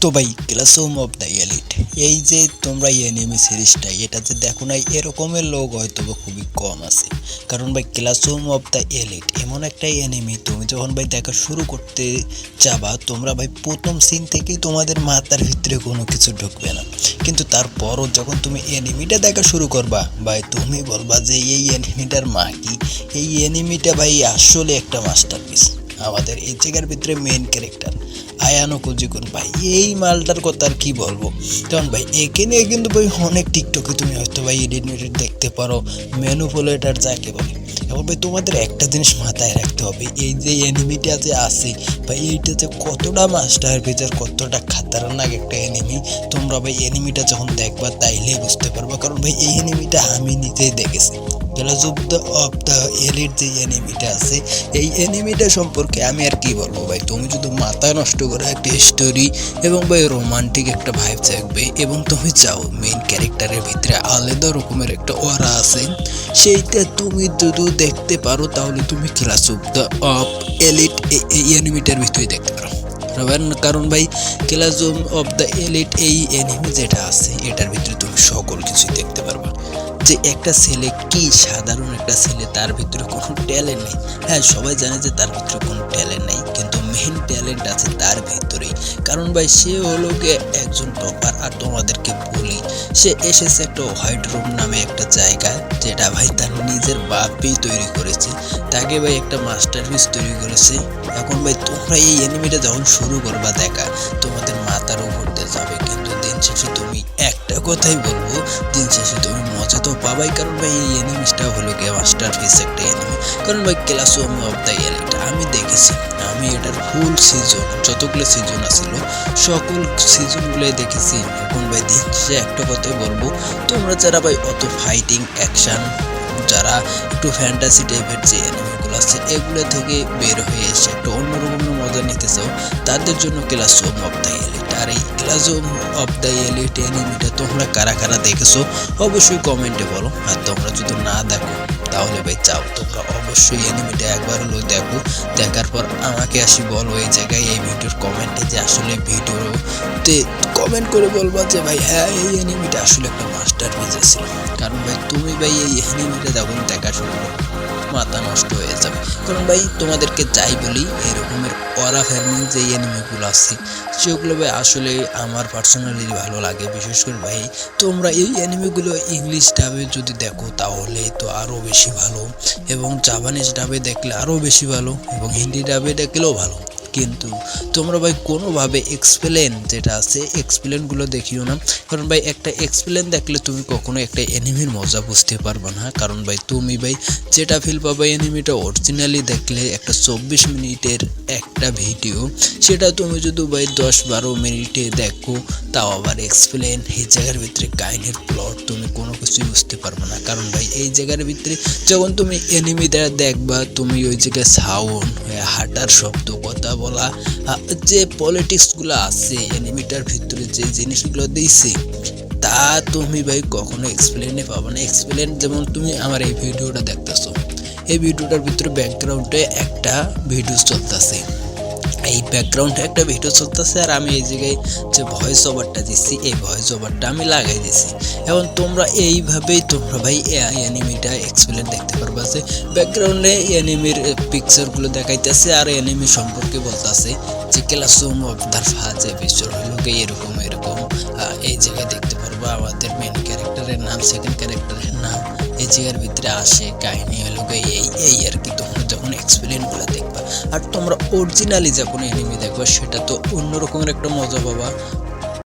তো ভাই classroom of the elite এই যে তোমরা এনিমি সিরিজটা এটা যে দেখো না এরকমের লোক হয়তো খুবই কম আছে। কারণ ভাই ক্লাসরুম অফ দ্য এলিট এমন একটা এনিমি তুমি যখন ভাই দেখা শুরু করতে যাবা তোমরা ভাই প্রথম সিন থেকেই তোমাদের মাথার ভিতরে কোনো কিছু ঢুকবে না, কিন্তু তারপরও যখন তুমি এনিমিটা দেখা শুরু করবা ভাই তুমি বলবা যে এই এনিমিটার মা কি, এই এনিমিটা ভাই আসলে একটা মাস্টারপিস। আমাদের এই জায়গার ভিতরে মেইন ক্যারেক্টার আয়ানো কুজিকুন ভাই এই মালটার কথা আর কি বলবো। কারণ ভাই একে নিয়ে কিন্তু ভাই অনেক টিকটকে তুমি হয়তো ভাই এডিট দেখতে পারো, ম্যানুপুলেটার যাকে বলে। এবার ভাই তোমাদের একটা জিনিস মাথায় রাখতে হবে, এই যে এনিমিটা যে আছে ভাই এইটা যে কতটা মাস্টার পিচার, কতটা খাতারনাক একটা এনিমি। তোমরা ভাই এনিমিটা যখন দেখবা তাইলেই বুঝতে পারবা, কারণ ভাই এই এনিমিটা আমি নিজেই দেখেছি। ক্লাসরুম অফ দ্য এলিট যে এনিমিটা আছে এই এনিমিটা সম্পর্কে আমি আর কি বলবো ভাই। তুমি যদি মাথা নষ্ট করে একটা স্টোরি এবং ভাই রোমান্টিক একটা ভাইব থাকবে এবং তুমি চাও মেইন ক্যারেক্টারের ভিতরে আলাদা রকমের একটা ওরা আছে, সেইটা তুমি যদি দেখতে পারো তাহলে তুমি ক্লাসরুম অফ এলিট এই এনিমিটার ভিতরে দেখতে পারো। কারণ ভাই ক্লাসরুম অফ দ্য এলিট এই এনিমি যেটা আছে এটার ভিতরে তুমি সকল কিছুই দেখতে পারবা। যে একটা ছেলে কি সাধারণ একটা ছেলে, তার ভিতরে কোনো ট্যালেন্ট নেই। হ্যাঁ, সবাই জানে যে তার ভিতরে কোনো ট্যালেন্ট নেই, কিন্তু মেইন ট্যালেন্ট আছে তার ভিতরেই। কারণ ভাই সে হলো গিয়ে একজন টপার। আর তোমাদেরকে বলি, সে এসেছে একটা হোয়াইট রুম নামে একটা জায়গায়, যেটা ভাই তার নিজের বাপই তৈরি করেছে। তাকে ভাই একটা মাস্টারপিস তৈরি করেছে। এখন ভাই তোমরা এই এনিমিটা যখন শুরু করবা দেখা তোমাদের মাথার উপর দিয়ে যাবে, কিন্তু দিন শেষে তুমি একটা কথাই বলবো, দিন শেষে তুমি মজা তো পাবাই। কারণ ভাই এই এনিমিটা হলো গিয়ে মাস্টারপিস একটা এনিমি। কারণ ভাই ক্লাসরুম অফ দ্য এলিট আমি দেখেছি, আমি এটার ফুল সিজন যতগুলো সিজন আছিল সকল সিজনগুলোই দেখেছি। এখন ভাই দিন শেষে একটা কথাই বলবো, তোমরা যারা ভাই অত ফাইটিং অ্যাকশন, যারা একটু ফ্যান্টাসি টাইপের যে এনিমিগুলো আছে এগুলো থেকে বের হয়ে এসে একটা অন্যরকম মজা নিতে চাও, তাদের জন্য ক্লাসরুম অফ দ্য এলিট। আর এই ক্লাসরুম অফ দ্য এলিট এনিমিটা তোমরা কারা কারা দেখেছো অবশ্যই কমেন্টে বলো। আর তোমরা যদি না দেখো তাহলে ভাই চাও তোমরা অবশ্যই এনিমিটা একবার হলেও দেখো, দেখার পর আমাকে আসি বলো এই জায়গায় এই ভিডিওর কমেন্টে যে আসলে ভিডিওতে কমেন্ট করে বলবা যে ভাই হ্যাঁ এই এনিমিটা আসলে একটা মাস্টারপিস ছিল। কারণ ভাই তুমি ভাই এই এনিমিটা যখন দেখা শুরু করো মাথা নষ্ট হয়ে যাবে। কারণ ভাই তোমাদেরকে যাই বলি এরকমের অরা ফার্মিং যে এনিমিগুলো আছে সেগুলো ভাই আসলে আমার পার্সোনালি ভালো লাগে। বিশেষ করে ভাই তোমরা এই এনিমিগুলো ইংলিশ ডাবে যদি দেখো তাহলে তো আরও বেশি ভালো, এবং জাপানিজ ডাবে দেখলে আরও বেশি ভালো, এবং হিন্দি ডাবে দেখলেও ভালো। কিন্তু তোমরা ভাই কোনোভাবে এক্সপ্লেন যেটা আছে এক্সপ্লেনগুলো দেখিও না। কারণ ভাই একটা এক্সপ্লেন দেখলে তুমি কখনো একটা এনিমির মজা বুঝতে পারবে না। কারণ ভাই তুমি ভাই যেটা ফিল পাবে এনিমিটা অরিজিনালি দেখলে একটা 24 মিনিটের একটা ভিডিও, সেটা তুমি যদি ভাই 10-12 মিনিটে দেখো তাও আবার এক্সপ্লেন এই জায়গার ভিতরে কাহিনীর প্লট তুমি কোনো কিছুই বুঝতে পারবে না। কারণ ভাই এই জায়গার ভিতরে যখন তুমি এনিমিটা দেখবা তুমি ওই জায়গায় সাউন্ড, হাঁটার শব্দ, কথা বলা, যে পলিটিক্সগুলো আছে এনিমিটার ভিতরে যে জিনিসগুলো দিয়েছে তা তুমি ভাই কখনো এক্সপ্লেনে পাবো না। এক্সপ্লেন যেমন তুমি আমার এই ভিডিওটা দেখতেছো, এই ভিডিওটার ভিতরে ব্যাকগ্রাউন্ডে একটা ভিডিও চলতেছে, এই ব্যাকগ্রাউন্ডে একটা ভিডিও চলতেছে আর আমি এই জায়গায় যে ভয়েস ওভারটা দিচ্ছি এই ভয়েস ওভারটা আমি লাগাই দিছি। এখন তোমরা এইভাবেই তোমরা ভাই অ্যানিমিটা এক্সপ্লেন দেখতে পারবা যে ব্যাকগ্রাউন্ডে অ্যানিমির পিকচারগুলো দেখাইতেছে আর অ্যানিমি সম্পর্কে বলতেছে যে classroom of the first episode হলো এরকম এরকম। এই জায়গায় দেখতে পারবো আমাদের মেন ক্যারেক্টারের নাম, সেকেন্ড ক্যারেক্টারের নাম এই জায়গার ভিতরে আসে, কাহিনী হলো এই এই আর কি। তোমরা যখন এক্সপ্লেনগুলো দেখবা আর তোমরা অরিজিনালি যখন এনিমি দেখবা সেটা তো অন্যরকমের একটা মজা পাবা।